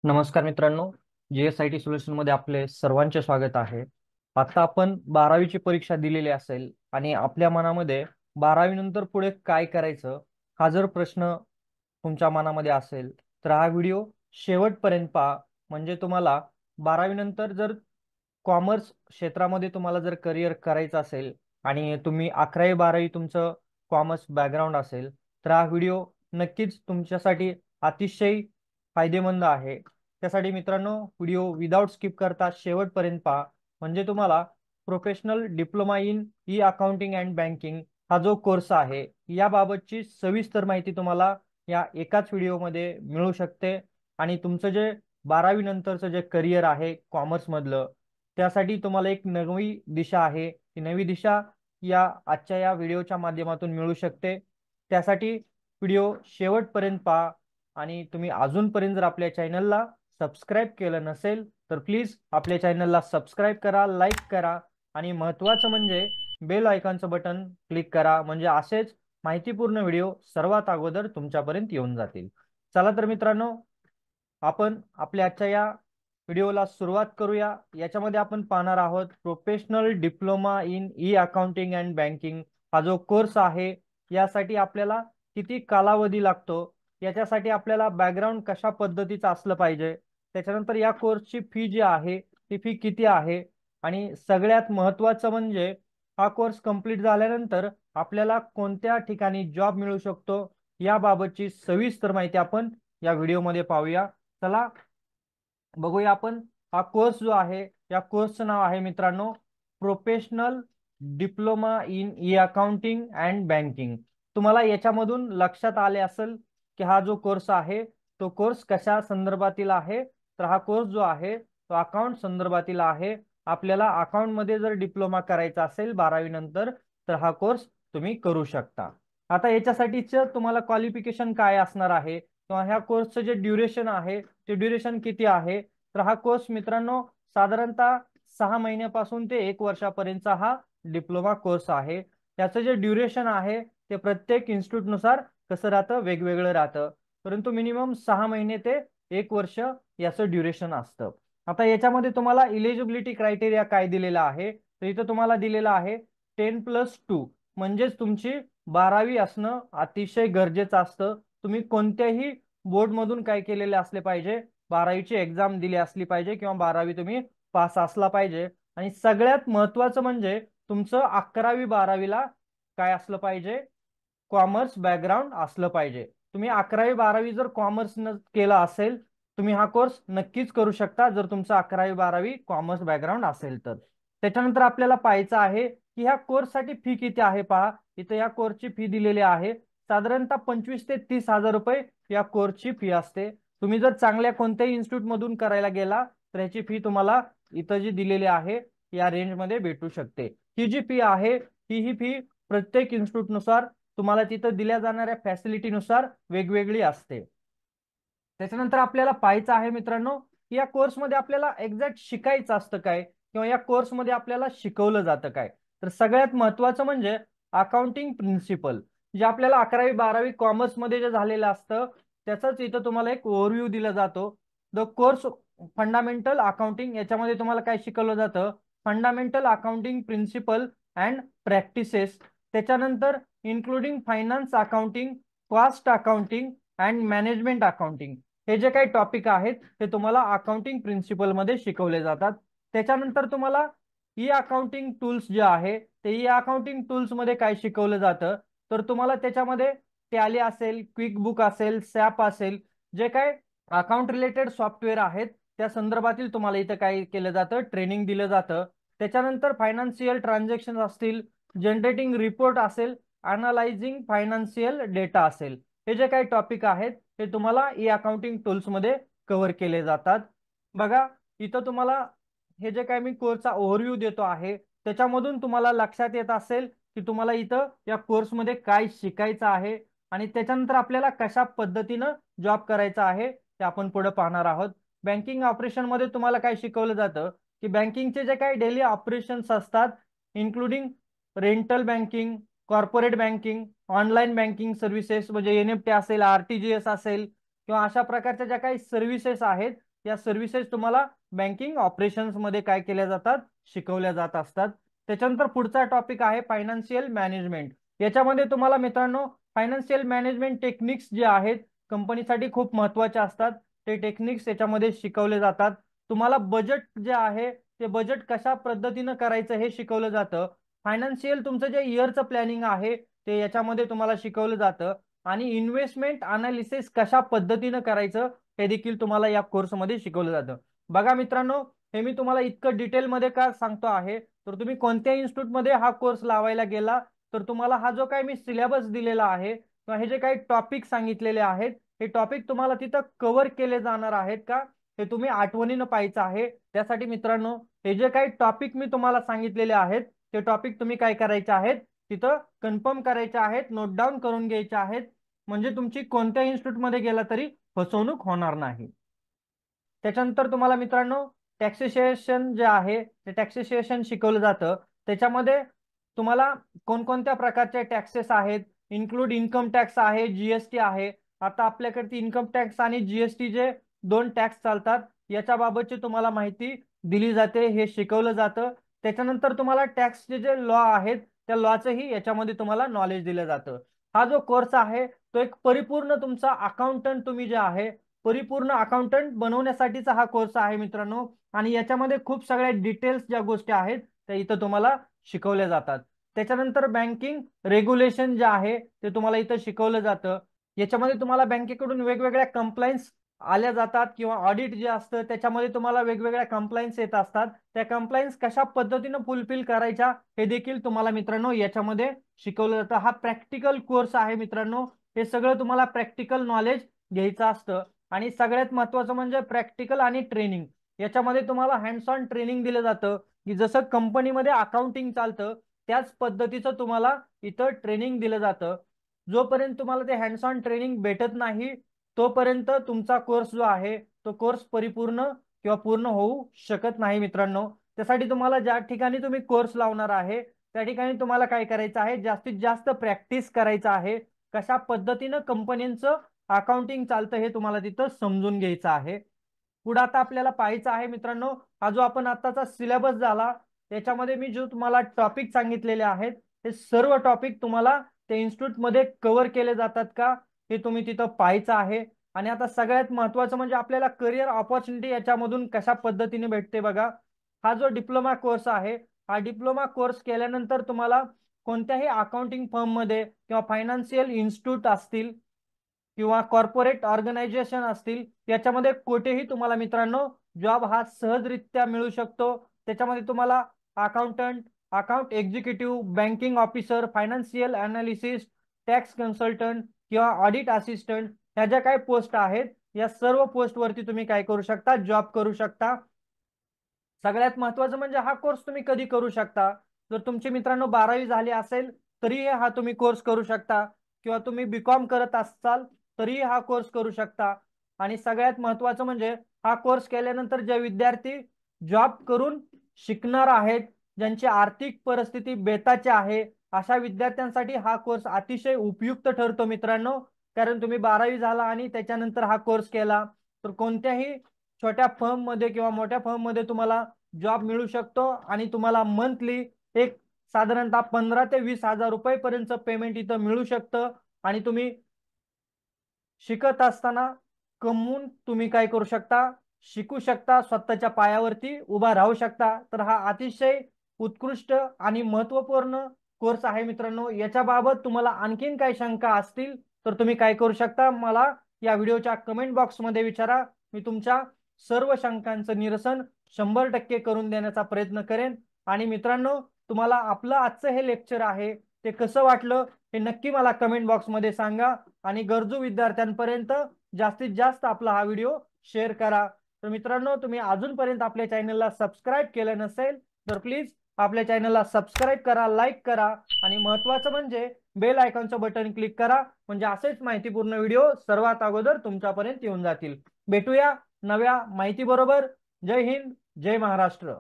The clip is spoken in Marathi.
नमस्कार मित्रांनो, GSIT सोल्युशन मध्ये आपले सर्वांचे स्वागत आहे. आता आपण 12वीची परीक्षा दिलेली असेल आणि आपल्या मनामध्ये 12वी नंतर पुढे काय करायचं हा जर प्रश्न तुमच्या मनामध्ये असेल तर हा व्हिडिओ शेवटपर्यंत पहा. म्हणजे तुम्हाला 12वी नंतर जर कॉमर्स क्षेत्रामध्ये तुम्हाला जर करिअर करायचं असेल आणि तुम्ही 11वी 12वी तुमचं कॉमर्स बॅकग्राऊंड असेल तर हा व्हिडिओ नक्कीच तुमच्यासाठी अतिशय फायदेमंद आहे. त्यासाठी मित्रांनो व्हिडिओ विदाउट स्किप करता शेवटपर्यंत पहा. म्हणजे तुम्हाला professional diploma in E accounting and banking हा जो कोर्स आहे याबाबतची सविस्तर माहिती तुम्हाला या एकाच व्हिडिओमध्ये मिळू शकते. आणि तुमचं जे 12वी नंतरचं जे करिअर आहे कॉमर्स मधलं त्यासाठी तुम्हाला एक नवी दिशा आहे. ती नवी दिशा या आजच्या या व्हिडिओच्या माध्यमातून मिळू शकते. त्यासाठी व्हिडिओ शेवटपर्यंत पहा. आणि तुम्ही अजूनपर्यंत जर आपल्या चॅनलला सबस्क्राईब केलं नसेल तर प्लीज आपल्या चॅनलला सबस्क्राईब करा, लाईक करा आणि महत्त्वाचं म्हणजे बेल आयकॉनचं बटन क्लिक करा. म्हणजे असेच माहितीपूर्ण व्हिडिओ सर्वात अगोदर तुमच्यापर्यंत येऊन जातील. चला तर मित्रांनो, आपण आपल्या आजच्या या व्हिडिओला सुरुवात करूया. याच्यामध्ये आपण पाहणार आहोत professional diploma in E accounting and banking हा जो कोर्स आहे यासाठी आपल्याला किती कालावधी लागतो, याच्यासाठी आपल्याला बॅकग्राऊंड कशा पद्धतीचं असलं पाहिजे, त्याच्यानंतर या कोर्सची फी जी आहे ती फी किती आहे आणि सगळ्यात महत्त्वाचं म्हणजे हा कोर्स कंप्लीट झाल्यानंतर आपल्याला कोणत्या ठिकाणी जॉब मिळू शकतो याबाबतची सविस्तर माहिती आपण या व्हिडिओमध्ये पाहूया. चला बघूया आपण. हा कोर्स जो आहे या कोर्सचं नाव आहे मित्रांनो professional diploma in E accounting and banking. तुम्हाला याच्यामधून लक्षात आले असेल की हा जो कोर्स आहे तो कोर्स कशा संदर्भातील आहे. तर हा कोर्स जो आहे तो अकाउंट संदर्भातील आहे. आपल्याला अकाउंट मध्ये जर डिप्लोमा करायचा असेल 12वी नंतर तर हा कोर्स तुम्ही करू शकता. आता याच्यासाठीच तुम्हाला क्वालिफिकेशन काय असणार आहे किंवा ह्या कोर्सचं जे ड्युरेशन आहे ते ड्युरेशन किती आहे. तर हा कोर्स मित्रांनो साधारणतः 6 महिन्यापासून ते 1 वर्षापर्यंतचा हा डिप्लोमा कोर्स आहे. त्याचं जे ड्युरेशन आहे ते प्रत्येक इन्स्टिट्यूटनुसार कसं राहतं वेगवेगळं राहतं, परंतु मिनिमम 6 महिने ते 1 वर्ष याचं ड्युरेशन असतं. आता याच्यामध्ये तुम्हाला इलिजिबिलिटी क्रायटेरिया काय दिलेला आहे तर इथं तुम्हाला दिलेला आहे 10+2 म्हणजेच तुमची 12वी असणं अतिशय गरजेचं असतं. तुम्ही कोणत्याही बोर्डमधून काय केलेले असले पाहिजे, 12वीची एक्झाम दिली असली पाहिजे किंवा 12वी तुम्ही पास असला पाहिजे. आणि सगळ्यात महत्त्वाचं म्हणजे तुमचं 11वी 12वीला काय असलं पाहिजे, कॉमर्स बॅकग्राऊंड असलं पाहिजे. तुम्ही 11वी 12वी जर कॉमर्स न केला असेल तुम्ही हा कोर्स नक्कीच करू शकता जर तुमचं 11वी 12वी कॉमर्स बॅकग्राऊंड असेल तर. त्याच्यानंतर आपल्याला पाहायचं आहे की ह्या कोर्ससाठी फी किती आहे. पहा इथे या कोर्सची फी दिलेली आहे साधारणतः 25 ते 30 हजार रुपये या कोर्सची फी असते. तुम्ही जर चांगल्या कोणत्याही इन्स्टिट्यूट मधून करायला गेला तर याची फी तुम्हाला इथं जी दिलेली आहे या रेंजमध्ये भेटू शकते. ही जी फी आहे ही फी प्रत्येक इन्स्टिट्यूटनुसार तुम्हाला तिथं दिल्या जाणाऱ्या फॅसिलिटीनुसार वेगवेगळी असते. त्याच्यानंतर आपल्याला पाहायचं आहे मित्रांनो की या कोर्समध्ये आपल्याला एक्झॅक्ट शिकायचं असतं काय किंवा या कोर्समध्ये आपल्याला शिकवलं जातं काय. तर सगळ्यात महत्त्वाचं म्हणजे अकाउंटिंग प्रिन्सिपल जे आपल्याला 11वी 12वी कॉमर्समध्ये जे झालेलं असतं त्याचाच इथं तुम्हाला एक ओव्हरव्ह्यू दिला जातो. द कोर्स फंडामेंटल अकाउंटिंग याच्यामध्ये तुम्हाला काय शिकवलं जातं, fundamental accounting principle and practices. त्याच्यानंतर including finance accounting, cost accounting and management accounting हे जे काही टॉपिक आहेत ते तुम्हाला अकाउंटिंग प्रिन्सिपल मध्ये शिकवले जातात. त्याच्यानंतर तुम्हाला ई अकाउंटिंग टूल्स जे आहे ते ई अकाउंटिंग टूल्स मध्ये काय शिकवलं जातं तर तुम्हाला त्याच्यामध्ये टॅली असेल, क्विक बुक असेल, सॅप असेल, जे काय अकाउंट रिलेटेड सॉफ्टवेअर आहेत त्या संदर्भातील तुम्हाला इथं काय केलं जातं ट्रेनिंग दिलं जातं. त्याच्यानंतर फायनान्शियल ट्रान्झॅक्शन असतील, जनरेटिंग रिपोर्ट असेल, अनालायझिंग फायनान्शियल डेटा असेल, हे जे काही टॉपिक आहेत ते तुम्हाला ई अकाउंटिंग टूल्स मध्ये कव्हर केले जातात. बघा इथं तुम्हाला हे जे काही मी कोर्सचा ओव्हरव्ह्यू देतो आहे त्याच्यामधून तुम्हाला लक्षात येत असेल की तुम्हाला इथं या कोर्समध्ये काय शिकायचं आहे आणि त्याच्यानंतर आपल्याला कशा पद्धतीनं जॉब करायचा आहे ते आपण पुढे पाहणार आहोत. बँकिंग ऑपरेशन मध्ये तुम्हाला काय शिकवलं जातं की बँकिंगचे जे काही डेली ऑपरेशन्स असतात including rental banking, corporate banking, online banking services म्हणजे NEFT असेल, RTGS असेल किंवा अशा प्रकारच्या ज्या काही सर्व्हिसेस आहेत या सर्व्हिसेस तुम्हाला बँकिंग ऑपरेशन्स मध्ये काय केल्या जातात, शिकवल्या जात असतात. त्याच्यानंतर पुढचा टॉपिक आहे फायनान्शियल मॅनेजमेंट. याच्यामध्ये तुम्हाला मित्रांनो फायनान्शियल मॅनेजमेंट टेक्निक्स जे आहेत कंपनीसाठी खूप महत्त्वाचे असतात, ते टेक्निक्स याच्यामध्ये शिकवले जातात. तुम्हाला बजेट जे आहे ते बजेट कशा पद्धतीनं करायचं हे शिकवलं जातं. फायनान्शियल तुमचं जे इयरचं प्लॅनिंग आहे ते याच्यामध्ये तुम्हाला शिकवलं जातं. आणि इन्व्हेस्टमेंट अनालिसिस कशा पद्धतीनं करायचं हे देखील तुम्हाला या कोर्समध्ये शिकवलं जातं. बघा मित्रांनो, हे मी तुम्हाला इतकं डिटेलमध्ये का सांगतो आहे, तर तुम्ही कोणत्या इन्स्टिट्यूटमध्ये हा कोर्स लावायला गेला तर तुम्हाला हा जो काही मी सिलेबस दिलेला आहे किंवा हे जे काही टॉपिक सांगितलेले आहेत हे टॉपिक तुम्हाला तिथं कव्हर केले जाणार आहेत का हे तुम्ही आठवणीनं पाहायचं आहे. त्यासाठी मित्रांनो हे जे काही टॉपिक मी तुम्हाला सांगितलेले आहेत ते टॉपिक तुम्ही काय करायचे आहेत तिथं कन्फर्म करायचे आहेत, नोट डाऊन करून घ्यायचे आहेत, म्हणजे तुमची कोणत्या इन्स्टिट्यूटमध्ये गेला तरी फसवणूक होणार नाही. त्याच्यानंतर तुम्हाला मित्रांनो टॅक्सेशन जे आहे ते टॅक्सेशन शिकवलं जातं. त्याच्यामध्ये तुम्हाला कोणकोणत्या प्रकारचे टॅक्सेस आहेत, इन्क्लूड इन्कम टॅक्स आहे, जीएसटी आहे. आता आपल्याकडे इन्कम टॅक्स आणि जीएसटी जे दोन टॅक्स चालतात याच्या बाबतची तुम्हाला माहिती दिली जाते, हे शिकवलं जातं. त्याच्यानंतर तुम्हाला टॅक्सचे जे लॉ आहेत त्या लॉचंही याच्यामध्ये तुम्हाला नॉलेज दिलं जातं. हा जो कोर्स आहे तो एक परिपूर्ण तुमचा अकाउंटंट तुम्ही जे आहे परिपूर्ण अकाउंटंट बनवण्यासाठीचा हा कोर्स आहे मित्रांनो. आणि याच्यामध्ये खूप सगळ्या डिटेल्स ज्या गोष्टी आहेत त्या इथं तुम्हाला शिकवल्या जातात. त्याच्यानंतर बँकिंग रेग्युलेशन जे आहे ते तुम्हाला इथं शिकवलं जातं. याच्यामध्ये तुम्हाला बँकेकडून वेगवेगळ्या कंप्लायन्स आल्या जातात किंवा ऑडिट जे असतं त्याच्यामध्ये तुम्हाला वेगवेगळ्या कंप्लायन्स येत असतात. त्या कंप्लायन्स कशा पद्धतीनं फुलफिल करायच्या हे देखील तुम्हाला मित्रांनो याच्यामध्ये शिकवलं जातं. हा प्रॅक्टिकल कोर्स आहे मित्रांनो. हे सगळं तुम्हाला प्रॅक्टिकल नॉलेज घ्यायचं असतं. आणि सगळ्यात महत्त्वाचं म्हणजे प्रॅक्टिकल आणि ट्रेनिंग. याच्यामध्ये तुम्हाला हँड्स ऑन ट्रेनिंग दिलं जातं की जसं कंपनीमध्ये अकाउंटिंग चालतं त्याच पद्धतीचं तुम्हाला इथं ट्रेनिंग दिलं जातं. जोपर्यंत तुम्हाला ते हँड्स ऑन ट्रेनिंग भेटत नाही तोपर्यंत तुमचा कोर्स जो आहे तो कोर्स परिपूर्ण किंवा पूर्ण होऊ शकत नाही मित्रांनो. त्यासाठी तुम्हाला ज्या ठिकाणी तुम्ही कोर्स लावणार आहे त्या ठिकाणी तुम्हाला काय करायचं आहे, जास्तीत जास्त प्रॅक्टिस करायचं आहे. कशा पद्धतीनं कंपनीचं अकाउंटिंग चालतं हे तुम्हाला तिथं समजून घ्यायचं आहे. पुढे आता आपल्याला पाहायचं आहे मित्रांनो, हा जो आपण आताचा सिलेबस झाला त्याच्यामध्ये मी जो तुम्हाला टॉपिक सांगितलेले आहेत हे सर्व टॉपिक तुम्हाला त्या इन्स्टिट्यूटमध्ये कव्हर केले जातात का हे तुम्ही तिथं पाहायचं आहे. आणि आता सगळ्यात महत्त्वाचं म्हणजे आपल्याला करिअर ऑपॉर्च्युनिटी याच्यामधून कशा पद्धतीने भेटते बघा. हा जो डिप्लोमा कोर्स आहे हा डिप्लोमा कोर्स केल्यानंतर तुम्हाला कोणत्याही अकाउंटिंग फर्ममध्ये किंवा फायनान्शियल इन्स्टिट्यूट असतील किंवा कॉर्पोरेट ऑर्गनायझेशन असतील याच्यामध्ये कुठेही तुम्हाला मित्रांनो जॉब हा सहजरित्या मिळू शकतो. त्याच्यामध्ये तुम्हाला accountant, account executive, banking officer, financial analyst, tax consultant किंवा ऑडिट असिस्टंट ह्या ज्या काही पोस्ट आहेत या सर्व पोस्टवरती तुम्ही काय करू शकता, जॉब करू शकता. सगळ्यात महत्त्वाचं म्हणजे हा कोर्स तुम्ही कधी करू शकता, जर तुमचे मित्रांनो 12वी झाली असेल तरी हा तुम्ही कोर्स करू शकता किंवा तुम्ही बीकॉम करत असाल तरी हा कोर्स करू शकता. आणि सगळ्यात महत्त्वाचं म्हणजे हा कोर्स केल्यानंतर जे विद्यार्थी जॉब करून शिकणार आहेत, ज्यांची आर्थिक परिस्थिती बेताची आहे अशा विद्यार्थ्यांसाठी हा कोर्स अतिशय उपयुक्त ठरतो मित्रांनो. कारण तुम्ही 12वी झाला आणि त्याच्यानंतर हा कोर्स केला तर कोणत्याही छोट्या फर्म मध्ये किंवा मोठ्या फर्म मध्ये तुम्हाला जॉब मिळू शकतो आणि तुम्हाला मंथली एक साधारणतः 15 ते 20 हजार रुपये पेमेंट इथं मिळू शकतं. आणि तुम्ही शिकत असताना कमवून तुम्ही काय करू शकता, शिकू शकता, स्वतःच्या पायावरती उभा राहू शकता. तर हा अतिशय उत्कृष्ट आणि महत्त्वपूर्ण कोर्स आहे मित्रांनो. याच्याबाबत तुम्हाला आणखीन काही शंका असतील तर तुम्ही काय करू शकता, मला या व्हिडिओच्या कमेंट बॉक्समध्ये विचारा. मी तुमच्या सर्व शंकांचं निरसन 100% करून देण्याचा प्रयत्न करेन. आणि मित्रांनो तुम्हाला आपलं आजचं हे लेक्चर आहे ते कसं वाटलं हे नक्की मला कमेंट बॉक्समध्ये सांगा. आणि गरजू विद्यार्थ्यांपर्यंत जास्तीत जास्त आपला हा व्हिडिओ शेअर करा. तर मित्रांनो तुम्ही अजूनपर्यंत आपल्या चॅनलला सबस्क्राईब केलं नसेल तर प्लीज आपल्या चॅनलला सबस्क्राईब करा, लाईक करा आणि महत्त्वाचं म्हणजे बेल आयकॉनचं बटन क्लिक करा, म्हणजे असेच माहितीपूर्ण व्हिडिओ सर्वात अगोदर तुमच्यापर्यंत येऊन जातील. भेटूया नव्या माहिती बरोबर. जय हिंद, जय महाराष्ट्र.